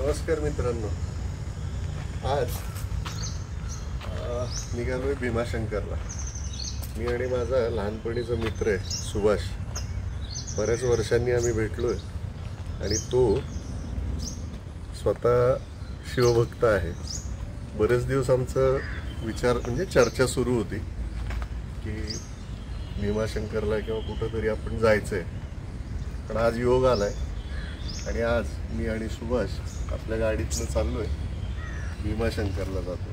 नमस्कार मित्रांनो. आज निघालोय भीमाशंकरला. मी आणि माझा लहानपणीचा मित्र आहे सुभाष. बऱ्याच वर्षांनी आम्ही भेटलोय आणि तो स्वतः शिवभक्त आहे. बरेच दिवस आमचं विचार म्हणजे चर्चा सुरू होती की भीमाशंकरला किंवा कुठंतरी आपण जायचंय. पण आज योग आलाय आणि आज मी आणि सुभाष आपल्या गाडीतनं चाललोय भीमाशंकरला जातो.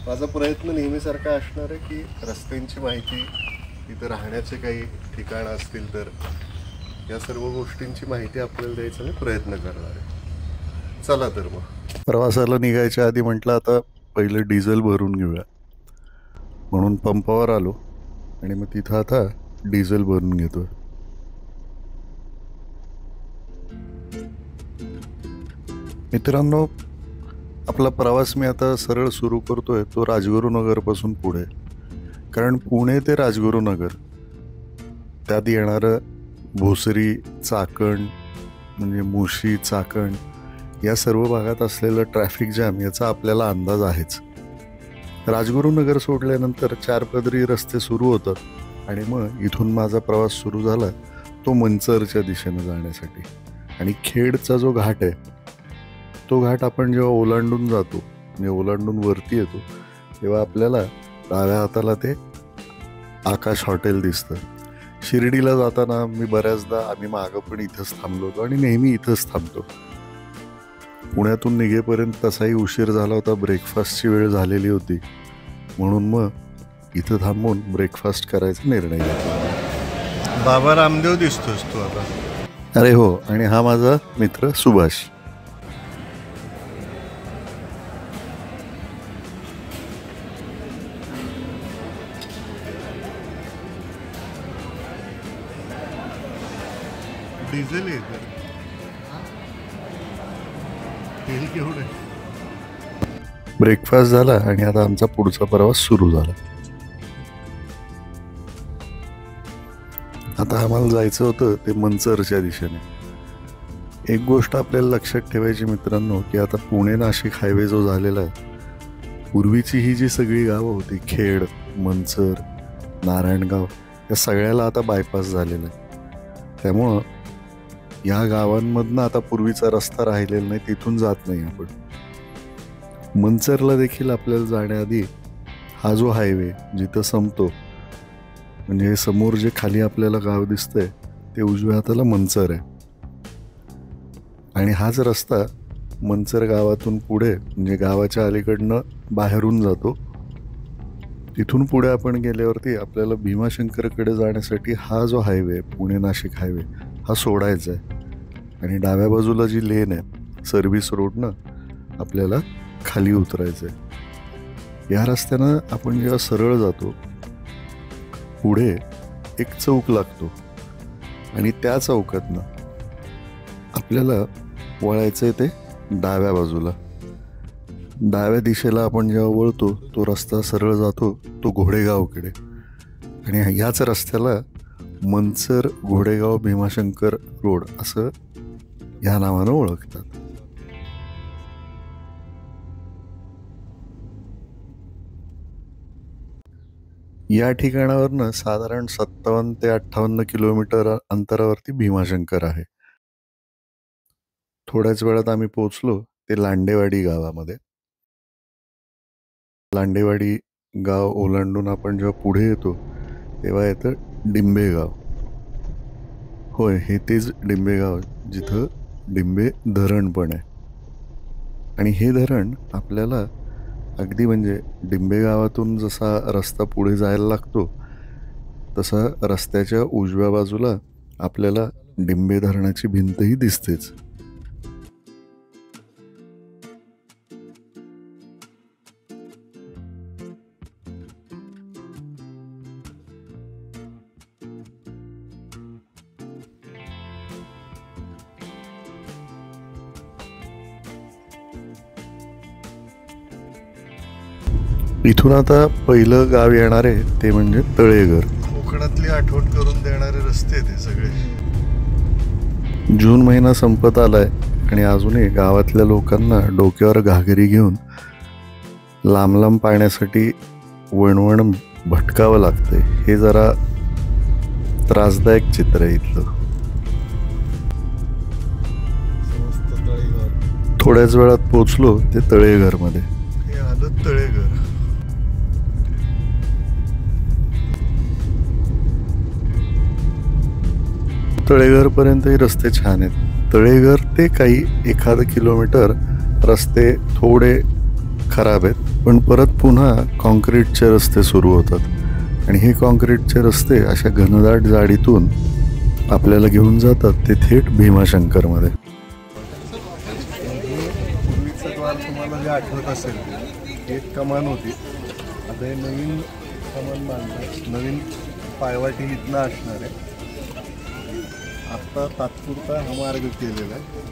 माझा प्रयत्न नेहमीसारखा असणार आहे की रस्त्यांची माहिती, तिथं राहण्याचे काही ठिकाणं असतील तर या सर्व गोष्टींची माहिती आपल्याला द्यायचा मी प्रयत्न करणार आहे. चला तर मग प्रवासाला निघायच्या आधी म्हटलं आता पहिलं डिझेल भरून घेऊया, म्हणून पंपावर आलो आणि मग तिथं आता डिझेल भरून घेतोय. मित्रांनो, आपला प्रवास मी आता सरळ सुरू करतोय तो राजगुरुनगरपासून पुढे. कारण पुणे ते राजगुरुनगर त्यात येणारं भोसरी, चाकण म्हणजे मुशी, चाकण या सर्व भागात असलेलं ट्रॅफिक जॅम याचा आपल्याला अंदाज आहेच. राजगुरुनगर सोडल्यानंतर 4 पदरी रस्ते सुरू होतात आणि मग इथून माझा प्रवास सुरू झाला तो मंचरच्या दिशेनं जाण्यासाठी. आणि खेडचा जो घाट आहे तो घाट आपण जेव्हा ओलांडून जातो म्हणजे ओलांडून वरती येतो तेव्हा आपल्याला डाव्या हाताला ते आकाश हॉटेल दिसतं. शिर्डीला जाताना मी बऱ्याचदा आम्ही मागं पण इथंच थांबलो होतो आणि नेहमी इथंच थांबतो. पुण्यातून निघेपर्यंत तसाही उशीर झाला होता, ब्रेकफास्टची वेळ झालेली होती, म्हणून मग इथं थांबून ब्रेकफास्ट करायचा निर्णय घेतला. बाबा रामदेव दिसतोस तू आता. अरे हो, आणि हा माझा मित्र सुभाष. डिझेल आहे तेल केवढं. ब्रेकफास्ट झाला आणि आता आमचा पुढचा प्रवास सुरू झाला. आता आम्हाला जायचं होतं ते मंचरच्या दिशेने. एक गोष्ट आपल्याला लक्षात ठेवायची मित्रांनो की आता पुणे नाशिक हायवे जो झालेला आहे, पूर्वीची ही जी सगळी गावं होती खेड, मंचर, नारायणगाव या सगळ्याला आता बायपास झालेला आहे. त्यामुळं या गावांमधनं आता पूर्वीचा रस्ता राहिलेला नाही, तिथून जात नाही आपण. मंचरला देखील आपल्याला जाण्याआधी हा जो हायवे जिथं संपतो म्हणजे समोर जे खाली आपल्याला गाव दिसतंय ते उजव्या हाताला मंचर आहे आणि हाच रस्ता मंचर गावातून पुढे म्हणजे गावाच्या अलीकडनं बाहेरून जातो. तिथून पुढे आपण गेल्यावरती आपल्याला भीमाशंकरकडे जाण्यासाठी हा जो हायवे पुणे नाशिक हायवे हा सोडायचा आहे आणि डाव्या बाजूला जी लेन आहे सर्व्हिस रोडनं आपल्याला खाली उतरायचं आहे. या रस्त्यानं आपण जेव्हा सरळ जातो पुढे एक चौक लागतो आणि त्या चौकातनं आपल्याला वळायचं आहे ते डाव्या बाजूला. डाव्या दिशेला आपण जेव्हा वळतो तो रस्ता सरळ जातो तो घोडेगावकडे आणि याच रस्त्याला मंचर घोडेगाव भीमाशंकर रोड असं या नावानं ओळखतात. या ठिकाणावरनं साधारण 57 ते 58 किलोमीटर अंतरावरती भीमाशंकर आहे. थोड्याच वेळात आम्ही पोहोचलो ते लांडेवाडी गावामध्ये. लांडेवाडी गाव ओलांडून आपण जेव्हा पुढे येतो तेव्हा येतं डिंबेगाव. होय, हे तेच डिंबेगाव जिथं डिंबे धरण पण आहे. आणि हे धरण आपल्याला अगदी म्हणजे डिंबे गावातून जसा रस्ता पुढे जायला लागतो तसा रस्त्याच्या उजव्या बाजूला आपल्याला डिंबे धरणाची भिंतही दिसतेच. इथून आता पहिलं गाव येणार आहे ते म्हणजे तळेघर. कोकणातली आठवण करून देणारे रस्ते ते सगळे. जून महिना संपत आलाय आणि अजूनही गावातल्या लोकांना डोक्यावर घागरी घेऊन लांब लांब पाण्यासाठी वणवण भटकावं लागतंय. हे जरा त्रासदायक चित्र आहे इथलं. थोड्याच वेळात पोचलो ते तळेघरमध्ये. हे आलं तळेघर. तळेघरपर्यंतही रस्ते छान आहेत. तळेघर ते काही 1 किलोमीटर रस्ते थोडे खराब आहेत, पण परत पुन्हा कॉन्क्रीटचे रस्ते सुरू होतात आणि हे कॉन्क्रीटचे रस्ते अशा घनदाट जाडीतून आपल्याला घेऊन जातात ते थेट भीमाशंकरमध्ये. पूर्वीचं द्वार तुम्हाला जे आठवत असेल एक कमान होती, आता हे नवीन कमान बांधतात. नवीन पायवाटी इथनं असणार आहे. आता तात्पुरता हा मार्ग केलेला आहे.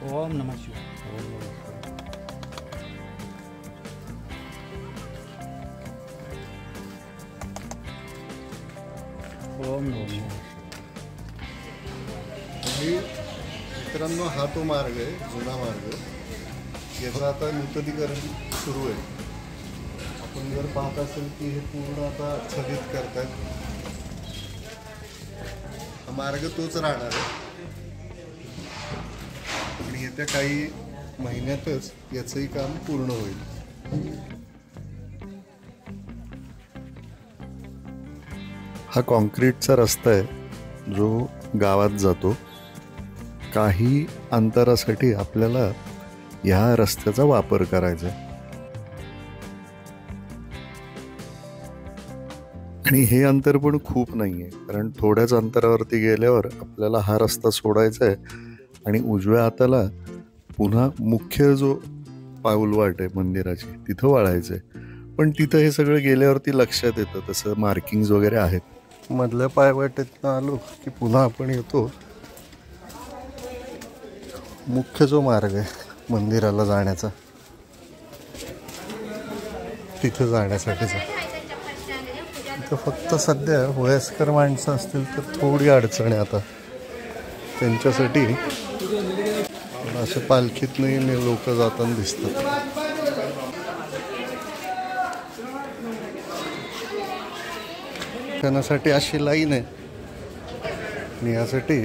ओम नमः शिवाय. ओम नमः शिवाय. मित्रांनो, हा तो मार्ग आहे, जुना मार्ग. याचं आता नूतनीकरण सुरू आहे. आपण जर पाहत असेल की हे पूर्ण आता स्थगित करतात. हा मार्ग तोच राहणार आहे आणि येत्या काही महिन्यातच याचंही काम पूर्ण होईल. हा कॉन्क्रीटचा रस्ता आहे जो गावात जातो. काही अंतरासाठी आपल्याला ह्या रस्त्याचा वापर करायचा आणि हे अंतर पण खूप नाही आहे, कारण थोड्याच अंतरावरती गेल्यावर आपल्याला हा रस्ता सोडायचा आहे आणि उजव्या हाताला पुन्हा मुख्य जो पाऊलवाट आहे मंदिराची तिथं वळायचं आहे. पण तिथं हे सगळं गेल्यावरती लक्षात येतं, तसं मार्किंग्स वगैरे आहेत. मधल्या पायवाटेतनं आलो की पुन्हा आपण येतो मुख्य जो मार्ग आहे मंदिराला जाण्याचा, तिथं जाण्यासाठीचा. इथं फक्त सध्या वयस्कर माणसं असतील तर थोडी अडचण आहे आता त्यांच्यासाठी. असे पालखीतनंही लोक जाताना दिसतात. त्यांच्यासाठी अशी लाईन आहे आणि यासाठी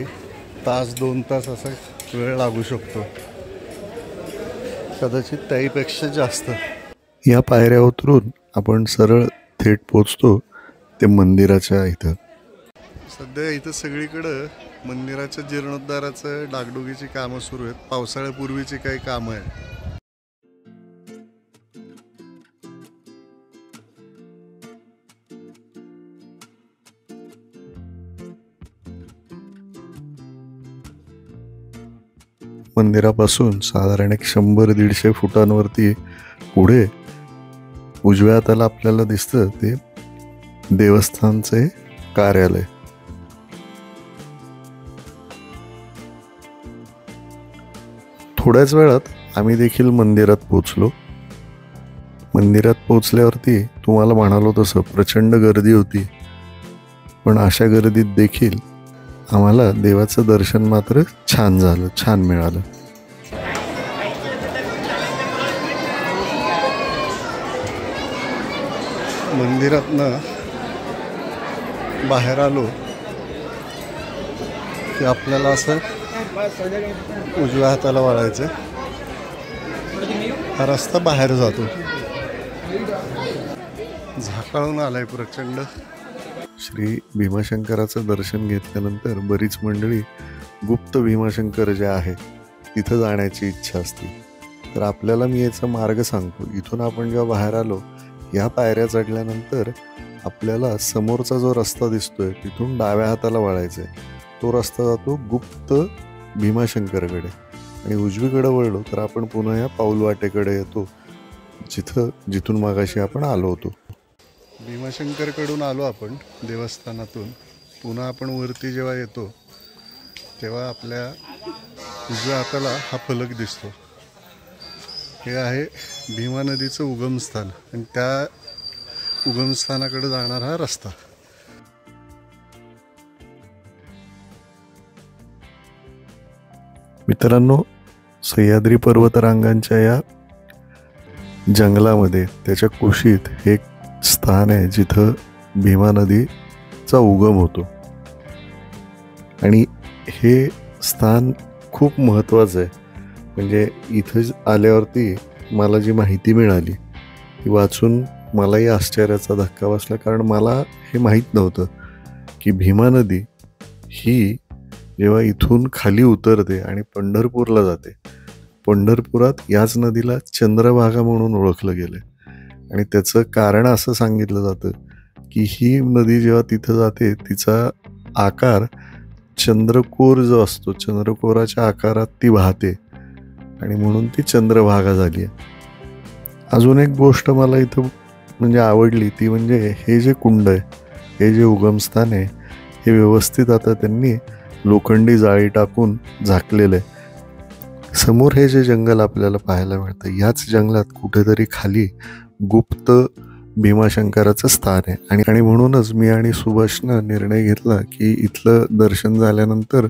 1-2 तास असा वेळ लागू शकतो, कदाचित त्याहीपेक्षा जास्त. या पायऱ्या उतरून आपण सरळ थेट पोचतो ते मंदिराच्या इथं. सध्या इथं सगळीकडं मंदिराच्या जीर्णोद्धाराचं डागडुगीची कामं सुरू आहेत. पावसाळ्यापूर्वीची काही कामं आहेत. मंदिरापासून साधारण 100-150 फुटांवरती पुढे उजव्या हाताला आपल्याला दिसतं ते देवस्थानचे कार्यालय. थोड्याच वेळात आम्ही देखील मंदिरात पोचलो. मंदिरात पोचल्यावरती तुम्हाला म्हणालो तसं प्रचंड गर्दी होती, पण अशा गर्दीत देखील आम्हाला देवाचं दर्शन मात्र छान झालं, छान मिळालं. मंदिरातनं बाहेर आलो की आपल्याला असं उजव्या हाताला वळायचं. हा रस्ता बाहेर जातो. झाकाळून आलाय प्रचंड. श्री भीमाशंकराचं दर्शन घेतल्यानंतर बरीच मंडळी गुप्त भीमाशंकर जे आहे तिथं जाण्याची इच्छा असते. तर आपल्याला मी याचा मार्ग सांगतो. इथून आपण जेव्हा बाहेर आलो, ह्या पायऱ्या चढल्यानंतर आपल्याला समोरचा जो रस्ता दिसतोय तिथून डाव्या हाताला वळायचा आहे. तो रस्ता जातो गुप्त भीमाशंकरकडे आणि उजवीकडे वळलो तर आपण पुन्हा या पाऊलवाटेकडे येतो जिथून मागाशी आपण आलो होतो. भीमाशंकरकडून आलो आपण देवस्थानातून. पुन्हा आपण वरती जेव्हा येतो तेव्हा आपल्या उजव्या हाताला हा फलक दिसतो. हे आहे भीमा नदीचं उगमस्थान आणि त्या उगमस्थानाकडे जाणारा हा रस्ता. मित्रांनो, सह्याद्री पर्वतरांगांच्या या जंगलामध्ये त्याच्या कुशीत हे एक स्थान आहे जिथं भीमा नदीचा उगम होतो. आणि हे स्थान खूप महत्त्वाचं आहे. म्हणजे इथं आल्यावरती मला जी माहिती मिळाली ती वाचून मलाही आश्चर्याचा धक्का बसला. कारण मला हे माहीत नव्हतं की भीमा नदी ही जेव्हा इथून खाली उतरते आणि पंढरपूरला जाते, पंढरपुरात याच नदीला चंद्रभागा म्हणून ओळखलं गेलं. आणि त्याचं कारण असं सांगितलं जातं की ही नदी जेव्हा तिथं जाते तिचा आकार चंद्रकोर जो असतो, चंद्रकोराच्या आकारात ती वाहते आणि म्हणून ती चंद्रभागा झाली आहे. अजून एक गोष्ट मला इथं म्हणजे आवडली ती म्हणजे हे जे कुंड आहे, हे जे उगमस्थान आहे, हे व्यवस्थित आता त्यांनी लोखंडी जाळी टाकून झाकलेलं आहे. समोर हे जे जंगल आपल्याला पाहायला मिळतं, याच जंगलात कुठेतरी खाली गुप्त भीमाशंकराचं स्थान आहे. आणि म्हणूनच मी आणि सुभाषनं निर्णय घेतला की इथलं दर्शन झाल्यानंतर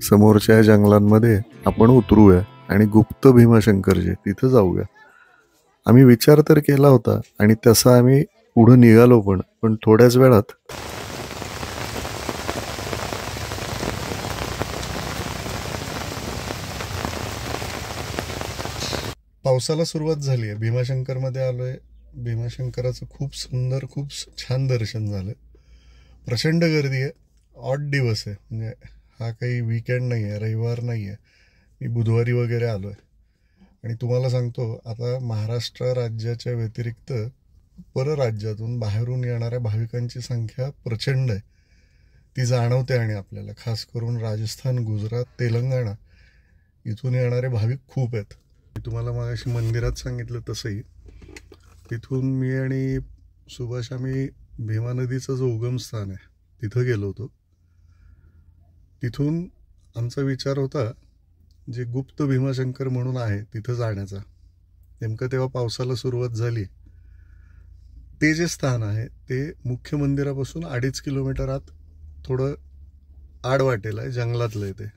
समोरच्या जंगलांमध्ये आपण उतरूया आणि गुप्त भीमाशंकर जे तिथं जाऊया. आम्ही विचार तर केला होता आणि तसा आम्ही पुढं निघालो पण थोड्याच वेळात पावसाला सुरुवात झाली आहे. भीमाशंकरमध्ये आलो आहे. भीमाशंकराचं खूप सुंदर, खूप छान दर्शन झालं. प्रचंड गर्दी आहे. ऑड दिवस आहे, म्हणजे हा काही वीकेंड नाही आहे, रविवार नाही आहे. मी बुधवारी वगैरे आलो आहे. आणि तुम्हाला सांगतो, आता महाराष्ट्र राज्याच्या व्यतिरिक्त परराज्यातून बाहेरून येणाऱ्या भाविकांची संख्या प्रचंड आहे. ती जाणवते. आणि आपल्याला खास करून राजस्थान, गुजरात, तेलंगणा इथून येणारे भाविक खूप आहेत. मी तुम्हाला मगाशी मंदिरात सांगितलं तसंही तिथून मी आणि सुभाष आम्ही भीमा नदीचं जो उगमस्थान आहे तिथं गेलो होतो. तिथून आमचा विचार होता जे गुप्त भीमाशंकर म्हणून आहे तिथं जाण्याचा. नेमकं तेव्हा पावसाला सुरुवात झाली. ते जे स्थान आहे ते मुख्य मंदिरापासून 2.5 किलोमीटर आत थोडं आड वाटेल आहे, जंगलातलं आहे ते.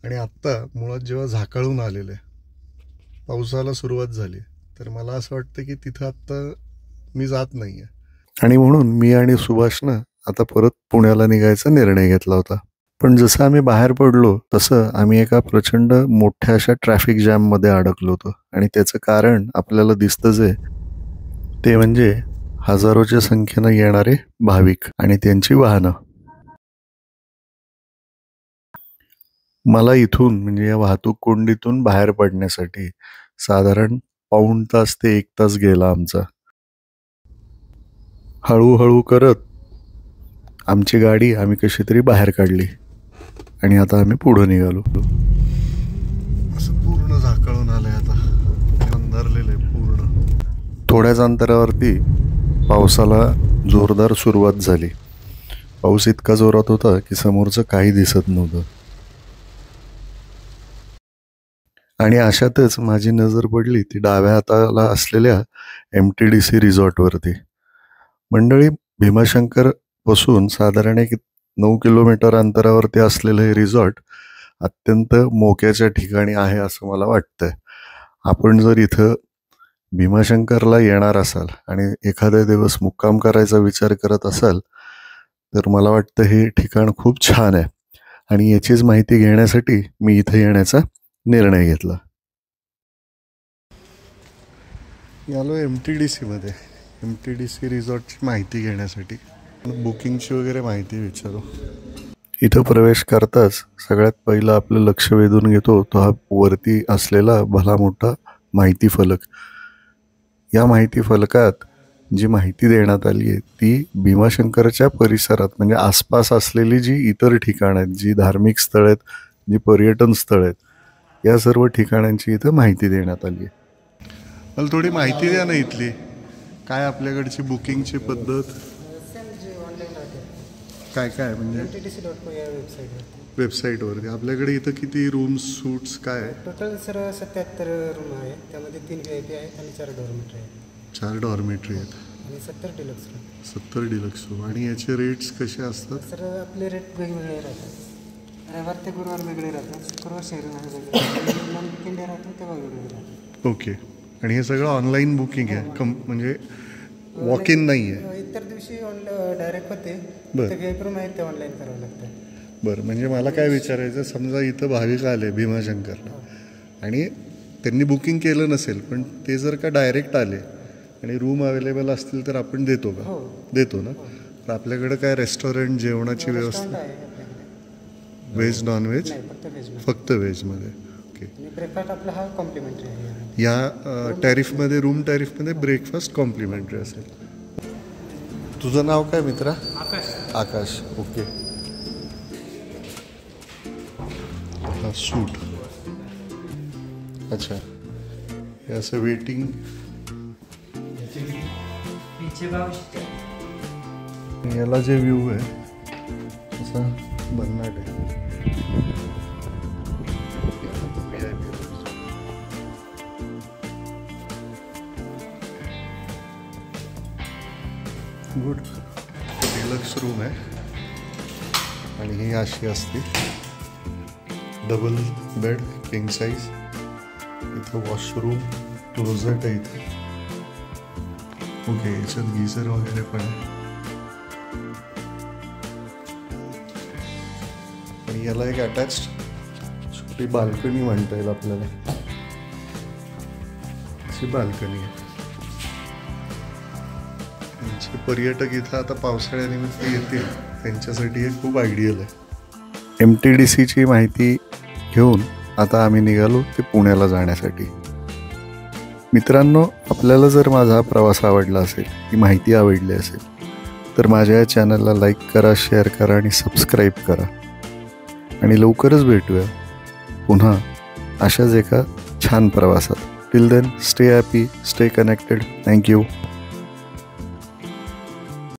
आणि आत्ता मुळात जेव्हा झाकाळून आलेलं आहे, पावसाला सुरुवात झाली, तर मला असं वाटतं की तिथं आत्ता मी जात नाही आहे. आणि म्हणून मी आणि सुभाषनं आता परत पुण्याला निघायचा निर्णय घेतला होता. पण जसं आम्ही बाहेर पडलो तसं आम्ही एका प्रचंड मोठ्या अशा ट्रॅफिक जॅममध्ये अडकलो होतो. आणि त्याचं कारण आपल्याला दिसतंच आहे, ते म्हणजे हजारोच्या संख्येनं येणारे भाविक आणि त्यांची वाहनं. मला इथून म्हणजे या वाहतूक कोंडीतून बाहेर पडण्यासाठी साधारण पाऊण तास ते 1 तास गेला आमचा. हळूहळू करत आमची गाडी आम्ही कशी तरी बाहेर काढली आणि आता आम्ही पुढं निघालो. असं पूर्ण झाकळून आलंय, आता अंधारलेलं आहे पूर्ण. थोड्याच अंतरावरती पावसाला जोरदार सुरुवात झाली. पाऊस इतका जोरात होता की समोरचं काही दिसत नव्हतं. आणि अशातच माझी नजर पडली ती डाव्या हाताला असलेल्या MTDC रिसॉर्टवरती. मंडळी, भीमाशंकर पासून साधारण एक 9 किलोमीटर अंतरावरती असलेलं हे रिसॉर्ट अत्यंत मोक्याच्या ठिकाणी आहे असं मला वाटतंय. आपण जर इथं भीमाशंकरला येणार असाल आणि एखाद्या दिवस मुक्काम करायचा विचार करत असाल तर मला वाटतं हे ठिकाण खूप छान आहे. आणि याचीच माहिती घेण्यासाठी मी इथं येण्याचा निर्णय घेतला. आलो MTDC मध्ये. MTDC रिसॉर्टची माहिती घेण्यासाठी, बुकिंगची वगैरे माहिती विचारू. इथं प्रवेश करताच सगळ्यात पहिलं आपलं लक्ष वेधून घेतो तो हा वरती असलेला भला मोठा माहिती फलक. या माहिती फलकात जी माहिती देण्यात आली आहे ती भीमाशंकरच्या परिसरात म्हणजे आसपास असलेली जी इतर ठिकाणं आहेत, जी धार्मिक स्थळं आहेत, जी पर्यटन स्थळं आहेत, या सर्व ठिकाणांची इथं माहिती देण्यात आली आहे. मला थोडी माहिती द्या ना इथली. काय आपल्याकडची बुकिंगची पद्धत काय काय म्हणजे वेबसाईटवरती आपल्याकडे इथं किती रूम्स, सूट्स काय आहे? टोटल सर 77 रूम आहेत. त्यामध्ये 3 VIP आहेत आणि 4 डॉर्मेटरी आहेत. 4 डॉर्मेटरी आहेत. आणि 70 डिलक्स रूम. 70 deluxe room. आणि याचे रेट्स कसे असतात? सर आपले रेट वेगवेगळे राहतात. रविवार ते गुरुवार वेगळे राहतात, शुक्रवार शनिवार वेगळे, नॉन वीकेंड राहतात तेव्हा वेगवेगळे राहतात. ओके. आणि हे सगळं ऑनलाईन बुकिंग आहे म्हणजे वॉक इन नाही आहे? इतर दिवशी डायरेक्ट होते, बरं. ते व्हीआयपी रूम आहेत ते ऑनलाईन करावं लागतं. बरं. म्हणजे मला काय विचारायचं, समजा इथं भाविक आले भीमाशंकरला आणि त्यांनी बुकिंग केलं नसेल, पण ते जर का डायरेक्ट आले आणि रूम अवेलेबल असतील तर आपण देतो का? हो. देतो ना. तर आपल्याकडं काय रेस्टॉरंट जेवणाची रेस्टॉरंट व्यवस्था? आहे आपल्याकडे. Veg non veg? नाही, फक्त व्हेज. फक्त व्हेजमध्ये. ओके. आणि ब्रेकफास्ट आपला हा कॉम्प्लिमेंटरी आहे. या टॅरिफमध्ये, रूम टॅरिफमध्ये ब्रेकफास्ट कॉम्प्लिमेंटरी असेल. तुझं नाव काय मित्रा? आकाश. आकाश. ओके. हा सूट. अच्छा. हे असं वेटिंग. याला जे व्ह्यू आहे असा भन्नाट आहे. गुड. डिलक्स रूम आहे आणि ही अशी असते, डबल बेड, किंग साईज. इथं वॉशरूम, क्लोजेट आहे इथे. ओके. याच्यात गीझर वगैरे पण आहे. आणि याला एक अटॅच्ड छोटी बाल्कनी म्हणता येईल आपल्याला. अशी बाल्कनी आहे. जे पर्यटक इथं आता पावसाळ्यानिमित्त येतील त्यांच्यासाठी हे खूप आयडियल आहे. MTDCची माहिती घेऊन आता आम्ही निघालो ते पुण्याला जाण्यासाठी. मित्रांनो, आपल्याला जर माझा प्रवास आवडला असेल, ही माहिती आवडली असेल, तर माझ्या या चॅनलला लाईक करा, शेअर करा आणि सबस्क्राईब करा. आणि लवकरच भेटूया पुन्हा अशाच एका छान प्रवासात. Till then, stay happy, stay connected. Thank you.